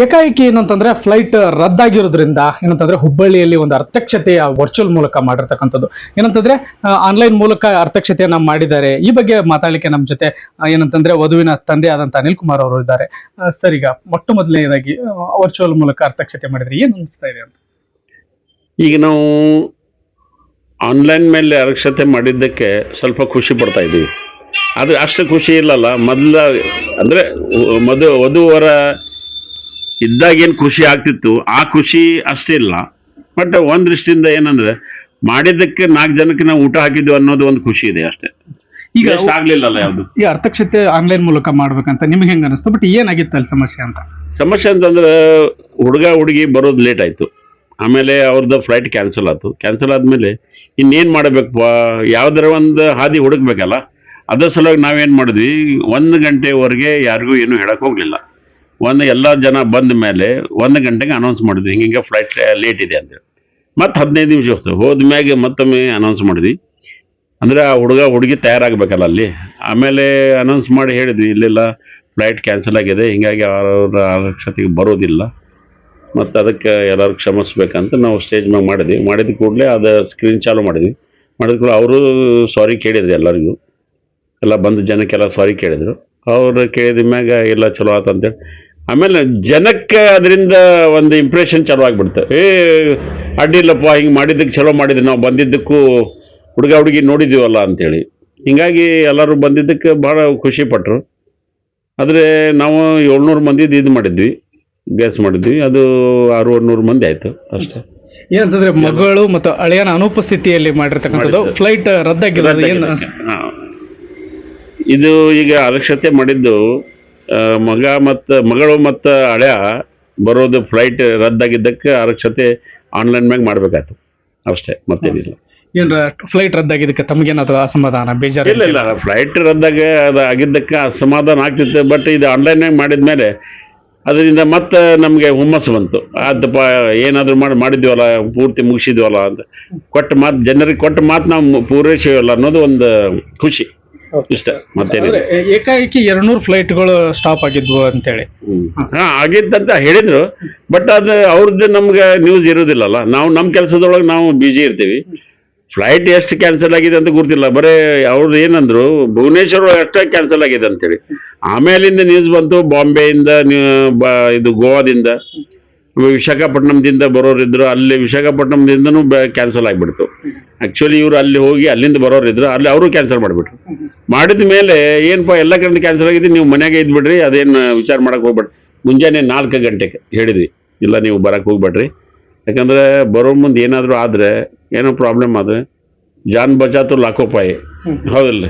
ಏಕಾಏಕಿ ಏನಂತಂದ್ರೆ ಫ್ಲೈಟ್ ರದ್ದಾಗಿರೋದ್ರಿಂದ ಏನಂತಂದ್ರೆ ಹುಬ್ಬಳ್ಳಿಯಲ್ಲಿ ಒಂದು ಅರ್ಥಕ್ಷತೆಯ ವರ್ಚುವಲ್ ಮೂಲಕ ಮಾಡಿರ್ತಕ್ಕಂಥದ್ದು. ಏನಂತಂದ್ರೆ ಆನ್ಲೈನ್ ಮೂಲಕ ಅರ್ಥಕ್ಷತೆಯನ್ನ ಮಾಡಿದ್ದಾರೆ. ಈ ಬಗ್ಗೆ ಮಾತಾಡ್ಲಿಕ್ಕೆ ನಮ್ಮ ಜೊತೆ ಏನಂತಂದ್ರೆ ವಧುವಿನ ತಂದೆ ಆದಂತ ಅನಿಲ್ ಕುಮಾರ್ ಅವರು ಇದ್ದಾರೆ. ಸರ್, ಈಗ ಮೊಟ್ಟ ಮೊದಲನೇದಾಗಿ ವರ್ಚುವಲ್ ಮೂಲಕ ಅರ್ಥಕ್ಷತೆ ಮಾಡಿದ್ರೆ ಏನ್ ಅನಿಸ್ತಾ ಇದೆ ಅಂತ? ಈಗ ನಾವು ಆನ್ಲೈನ್ ಮೇಲೆ ಅರಕ್ಷತೆ ಮಾಡಿದ್ದಕ್ಕೆ ಸ್ವಲ್ಪ ಖುಷಿ ಪಡ್ತಾ ಇದ್ದೀವಿ. ಅದು ಅಷ್ಟು ಖುಷಿ ಇಲ್ಲಲ್ಲ ಅಂದರೆ ವಧುವರ ಇದ್ದಾಗೇನು ಖುಷಿ ಆಗ್ತಿತ್ತು ಆ ಖುಷಿ ಅಷ್ಟಿಲ್ಲ. ಬಟ್ ಒಂದು ದೃಷ್ಟಿಯಿಂದ ಏನಂದ್ರೆ ಮಾಡಿದ್ದಕ್ಕೆ 4 ಜನಕ್ಕೆ ನಾವು ಊಟ ಹಾಕಿದ್ವಿ ಅನ್ನೋದು ಒಂದು ಖುಷಿ ಇದೆ ಅಷ್ಟೇ. ಈಗ ಆಗ್ಲಿಲ್ಲಲ್ಲ ಯಾವುದು. ಈ ಅರ್ಥಕ್ಷತೆ ಆನ್ಲೈನ್ ಮೂಲಕ ಮಾಡ್ಬೇಕಂತ ನಿಮ್ಗೆ ಹೆಂಗ ಅನಿಸ್ತು? ಬಟ್ ಏನಾಗಿತ್ತು ಅಲ್ಲಿ ಸಮಸ್ಯೆ ಅಂತಂದ್ರೆ ಹುಡುಗ ಹುಡುಗಿ ಬರೋದು ಲೇಟ್ ಆಯ್ತು. ಆಮೇಲೆ ಅವ್ರದ್ದು ಫ್ಲೈಟ್ ಕ್ಯಾನ್ಸಲ್ ಆಯ್ತು. ಕ್ಯಾನ್ಸಲ್ ಆದ್ಮೇಲೆ ಇನ್ನೇನು ಮಾಡಬೇಕು, ಯಾವ್ದಾರ ಒಂದು ಹಾದಿ ಹುಡುಕ್ಬೇಕಲ್ಲ. ಅದ್ರ ಸಲುವಾಗಿ ನಾವೇನು ಮಾಡಿದ್ವಿ, 1 ಗಂಟೆವರೆಗೆ ಯಾರಿಗೂ ಏನು ಹೇಳಕ್ ಹೋಗ್ಲಿಲ್ಲ. ಎಲ್ಲ ಜನ ಬಂದ ಮೇಲೆ 1 ಗಂಟೆಗೆ ಅನೌನ್ಸ್ ಮಾಡಿದ್ವಿ, ಹಿಂಗೆ ಫ್ಲೈಟ್ ಲೇಟ್ ಇದೆ ಅಂತೇಳಿ. ಮತ್ತೆ 15 ನಿಮಿಷ ಹೋದ್ಮ್ಯಾಗೆ ಮತ್ತೊಮ್ಮೆ ಅನೌನ್ಸ್ ಮಾಡಿದ್ವಿ. ಅಂದರೆ ಆ ಹುಡುಗಿ ತಯಾರಾಗಬೇಕಲ್ಲ ಅಲ್ಲಿ. ಆಮೇಲೆ ಅನೌನ್ಸ್ ಮಾಡಿ ಹೇಳಿದ್ವಿ, ಇಲ್ಲೆಲ್ಲ ಫ್ಲೈಟ್ ಕ್ಯಾನ್ಸಲ್ ಆಗಿದೆ, ಹಿಂಗಾಗಿ ಅವರ ಆರಕ್ಷತೆಗೆ ಬರೋದಿಲ್ಲ, ಮತ್ತು ಅದಕ್ಕೆ ಎಲ್ಲರೂ ಕ್ಷಮಿಸ್ಬೇಕಂತ ನಾವು ಸ್ಟೇಜ್ ಮ್ಯಾಗ ಮಾಡಿದ ಕೂಡಲೇ ಅದು ಸ್ಕ್ರೀನ್ ಚಾಲು ಮಾಡಿದ ಕೂಡಲೇ ಅವರು ಸಾರಿ ಕೇಳಿದ್ರು. ಎಲ್ಲರಿಗೂ, ಎಲ್ಲ ಬಂದ ಜನಕ್ಕೆಲ್ಲ ಸಾರಿ ಕೇಳಿದರು. ಅವ್ರು ಕೇಳಿದ ಮ್ಯಾಗ ಎಲ್ಲ ಚಲೋ ಆಯ್ತು ಅಂತೇಳಿ. ಆಮೇಲೆ ಜನಕ್ಕೆ ಅದರಿಂದ ಒಂದು ಇಂಪ್ರೆಷನ್ ಚಲೋ ಆಗಿಬಿಡ್ತು. ಅಡ್ಡಿಲ್ಲಪ್ಪ, ಹಿಂಗೆ ಮಾಡಿದ್ದಕ್ಕೆ ಚಲೋ ಮಾಡಿದ್ವಿ, ನಾವು ಬಂದಿದ್ದಕ್ಕೂ ಹುಡುಗಿ ನೋಡಿದ್ದೀವಲ್ಲ ಅಂಥೇಳಿ. ಹೀಗಾಗಿ ಎಲ್ಲರೂ ಬಂದಿದ್ದಕ್ಕೆ ಭಾಳ ಖುಷಿಪಟ್ಟರು. ಆದರೆ ನಾವು 700 ಮಂದಿದು ಇದು ಮಾಡಿದ್ವಿ, ಗ್ಯಾಸ್ ಮಾಡಿದ್ವಿ. ಅದು 600 ಮಂದಿ ಆಯಿತು ಅಷ್ಟೇ. ಏನಂತಂದ್ರೆ ಮಗಳು ಮತ್ತು ಅಳಿಯನ ಅನುಪಸ್ಥಿತಿಯಲ್ಲಿ ಮಾಡಿರ್ತಕ್ಕಂಥದ್ದು ಫ್ಲೈಟ್ ರದ್ದಾಗಿರೋದು ಏನು? ಇದು ಈಗ ಅರಕ್ಷತೆ ಮಾಡಿದ್ದು ಮಗಳು ಮತ್ತು ಹಳೆಯ ಬರೋದು ಫ್ಲೈಟ್ ರದ್ದಾಗಿದ್ದಕ್ಕೆ ಅರಕ್ಷತೆ ಆನ್ಲೈನ್ ಮ್ಯಾಗ ಮಾಡ್ಬೇಕಾಯ್ತು ಅಷ್ಟೇ, ಮತ್ತೇನಿಲ್ಲ. ಏನ್ರ ಫ್ಲೈಟ್ ರದ್ದಾಗಿದ್ದಕ್ಕೆ ತಮಗೇನಾದ್ರು ಅಸಮಾಧಾನ, ಬೇಜಾರು? ಇಲ್ಲ, ಫ್ಲೈಟ್ ಆಗಿದ್ದಕ್ಕೆ ಅಸಮಾಧಾನ ಆಗ್ತಿತ್ತು. ಬಟ್ ಇದು ಆನ್ಲೈನ್ಯಾಗ ಮಾಡಿದ್ಮೇಲೆ ಅದರಿಂದ ಮತ್ತೆ ನಮಗೆ ಹುಮ್ಮಸ್ಸು ಬಂತು. ಅದಪ್ಪ, ಏನಾದರೂ ಮಾಡಿದ್ವಲ್ಲ, ಪೂರ್ತಿ ಮುಗಿಸಿದ್ವಲ್ಲ ಅಂತ ಜನರಿಗೆ ಕೊಟ್ಟ ಮಾತು ನಾವು ಪೂರೈಸಿವಲ್ಲ ಅನ್ನೋದು ಒಂದು ಖುಷಿ ಇಷ್ಟ. ಮತ್ತೇನಿಲ್ಲ. ಏಕಾಏಕಿ 200 ಫ್ಲೈಟ್ಗಳು ಸ್ಟಾಪ್ ಆಗಿದ್ವು ಅಂತೇಳಿ ಆಗಿತ್ತಂತ ಹೇಳಿದ್ರು. ಬಟ್ ಅದು ಅವ್ರದ್ದು ನಮ್ಗೆ ನ್ಯೂಸ್ ಇರೋದಿಲ್ಲಲ್ಲ. ನಾವು ನಮ್ಮ ಕೆಲಸದೊಳಗೆ ನಾವು ಬಿಜಿ ಇರ್ತೀವಿ. ಫ್ಲೈಟ್ ಎಷ್ಟು ಕ್ಯಾನ್ಸಲ್ ಆಗಿದೆ ಅಂತ ಗೊತ್ತಿಲ್ಲ. ಬರೀ ಅವ್ರು ಏನಂದ್ರು, ಭುವನೇಶ್ವರ ಅಷ್ಟೇ ಕ್ಯಾನ್ಸಲ್ ಆಗಿದೆ ಅಂತೇಳಿ. ಆಮೇಲಿಂದ ನ್ಯೂಸ್ ಬಂತು, ಬಾಂಬೆಯಿಂದ, ಇದು ಗೋವಾದಿಂದ, ವಿಶಾಖಪಟ್ಟಣದಿಂದ ಬರೋರಿದ್ರು. ಅಲ್ಲಿ ವಿಶಾಖಪಟ್ಟಣದಿಂದನೂ ಕ್ಯಾನ್ಸಲ್ ಆಗಿಬಿಡ್ತು. ಆ್ಯಕ್ಚುಲಿ ಇವರು ಅಲ್ಲಿ ಹೋಗಿ ಅಲ್ಲಿಂದ ಬರೋರಿದ್ರು, ಅಲ್ಲಿ ಅವರು ಕ್ಯಾನ್ಸಲ್ ಮಾಡಿಬಿಟ್ರು. ಮಾಡಿದ ಮೇಲೆ ಏನಪ್ಪ, ಎಲ್ಲ ಕಡೆ ಕ್ಯಾನ್ಸಲ್ ಆಗಿದೆ, ನೀವು ಮನೆಯಾಗೆ ಇದ್ಬಿಡ್ರಿ, ಅದೇನು ವಿಚಾರ ಮಾಡಕ್ಕೆ ಹೋಗ್ಬೇಡ್ರಿ. ಮುಂಜಾನೆ 4 ಗಂಟೆಗೆ ಹೇಳಿದ್ವಿ, ಇಲ್ಲ ನೀವು ಬರಕ್ಕೆ ಹೋಗ್ಬೇಡ್ರಿ. ಯಾಕಂದರೆ ಬರೋ ಮುಂದೆ ಏನಾದರೂ ಆದರೆ, ಏನೋ ಪ್ರಾಬ್ಲಮ್ ಆದರೆ ಜಾನ್ ಬಚಾತು ಲಾಖೋಪಾಯಿ, ಹೌದಿಲ್ಲ?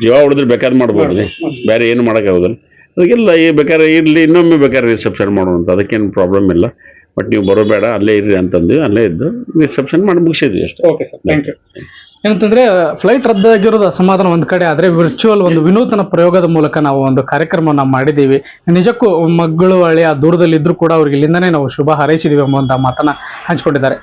ಜೀವ ಹೊಡೆದ್ರೆ ಬೇಕಾದ್ರೆ ಮಾಡ್ಬೋದು, ಬೇರೆ ಏನು ಮಾಡೋಕ್ಕಾಗೋದಿಲ್ಲ. ಅದಕ್ಕೆಲ್ಲ ಬೇಕಾದ್ರೆ ಇರಲಿ, ಇನ್ನೊಮ್ಮೆ ಬೇಕಾದ್ರೆ ರಿಸೆಪ್ಷನ್ ಮಾಡುವಂಥ, ಅದಕ್ಕೇನು ಪ್ರಾಬ್ಲಮ್ ಇಲ್ಲ. ಬಟ್ ನೀವು ಬರೋಬೇಡ, ಅಲ್ಲೇ ಇರ್ರಿ ಅಂತಂದು ಅಲ್ಲೇ ಇದ್ದು ರಿಸೆಪ್ಷನ್ ಮಾಡಿ ಮುಗಿಸಿದ್ವಿ ಅಷ್ಟೇ. Okay sir, thank you. ಏನಂತಂದ್ರೆ ಫ್ಲೈಟ್ ರದ್ದಾಗಿರೋದು ಅಸಮಾಧಾನ ಒಂದ್ ಕಡೆ ಆದ್ರೆ, ವಿರ್ಚುವಲ್ ಒಂದು ವಿನೂತನ ಪ್ರಯೋಗದ ಮೂಲಕ ನಾವು ಒಂದು ಕಾರ್ಯಕ್ರಮವನ್ನು ಮಾಡಿದ್ದೀವಿ. ನಿಜಕ್ಕೂ ಮಗಳು ಹಳೆಯ ದೂರದಲ್ಲಿ ಇದ್ರು ಕೂಡ ಅವ್ರಿಗೆ ಇಲ್ಲಿಂದನೇ ನಾವು ಶುಭ ಹಾರೈಸಿದೀವಿ ಎಂಬ ಮಾತನ್ನ ಹಂಚಿಕೊಂಡಿದ್ದಾರೆ.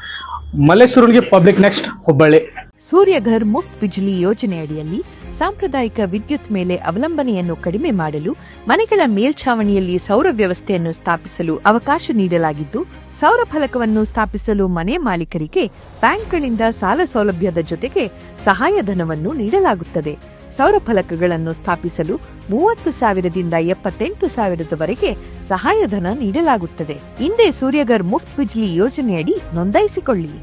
ಮಲ್ಲೇಶ್ವರನಿಗೆ ಪಬ್ಲಿಕ್ ನೆಕ್ಸ್ಟ್, ಹುಬ್ಬಳ್ಳಿ. ಸೂರ್ಯಘರ್ ಮುಫ್ತ್ ಬಿಜ್ಲಿ ಯೋಜನೆ ಅಡಿಯಲ್ಲಿ ಸಾಂಪ್ರದಾಯಿಕ ವಿದ್ಯುತ್ ಮೇಲೆ ಅವಲಂಬನೆಯನ್ನು ಕಡಿಮೆ ಮಾಡಲು ಮನೆಗಳ ಮೇಲ್ಛಾವಣಿಯಲ್ಲಿ ಸೌರ ವ್ಯವಸ್ಥೆಯನ್ನು ಸ್ಥಾಪಿಸಲು ಅವಕಾಶ ನೀಡಲಾಗಿದ್ದು, ಸೌರ ಫಲಕವನ್ನು ಸ್ಥಾಪಿಸಲು ಮನೆ ಮಾಲೀಕರಿಗೆ ಬ್ಯಾಂಕ್ಗಳಿಂದ ಸಾಲ ಸೌಲಭ್ಯದ ಜೊತೆಗೆ ಸಹಾಯಧನವನ್ನು ನೀಡಲಾಗುತ್ತದೆ. ಸೌರ ಫಲಕಗಳನ್ನು ಸ್ಥಾಪಿಸಲು 30,000ದಿಂದ 78,000ದವರೆಗೆ ಸಹಾಯಧನ ನೀಡಲಾಗುತ್ತದೆ. ಹಿಂದೆ ಸೂರ್ಯಘರ್ ಮುಫ್ತ್ ಬಿಜ್ಲಿ ಯೋಜನೆಯಡಿ ನೋಂದಾಯಿಸಿಕೊಳ್ಳಿ.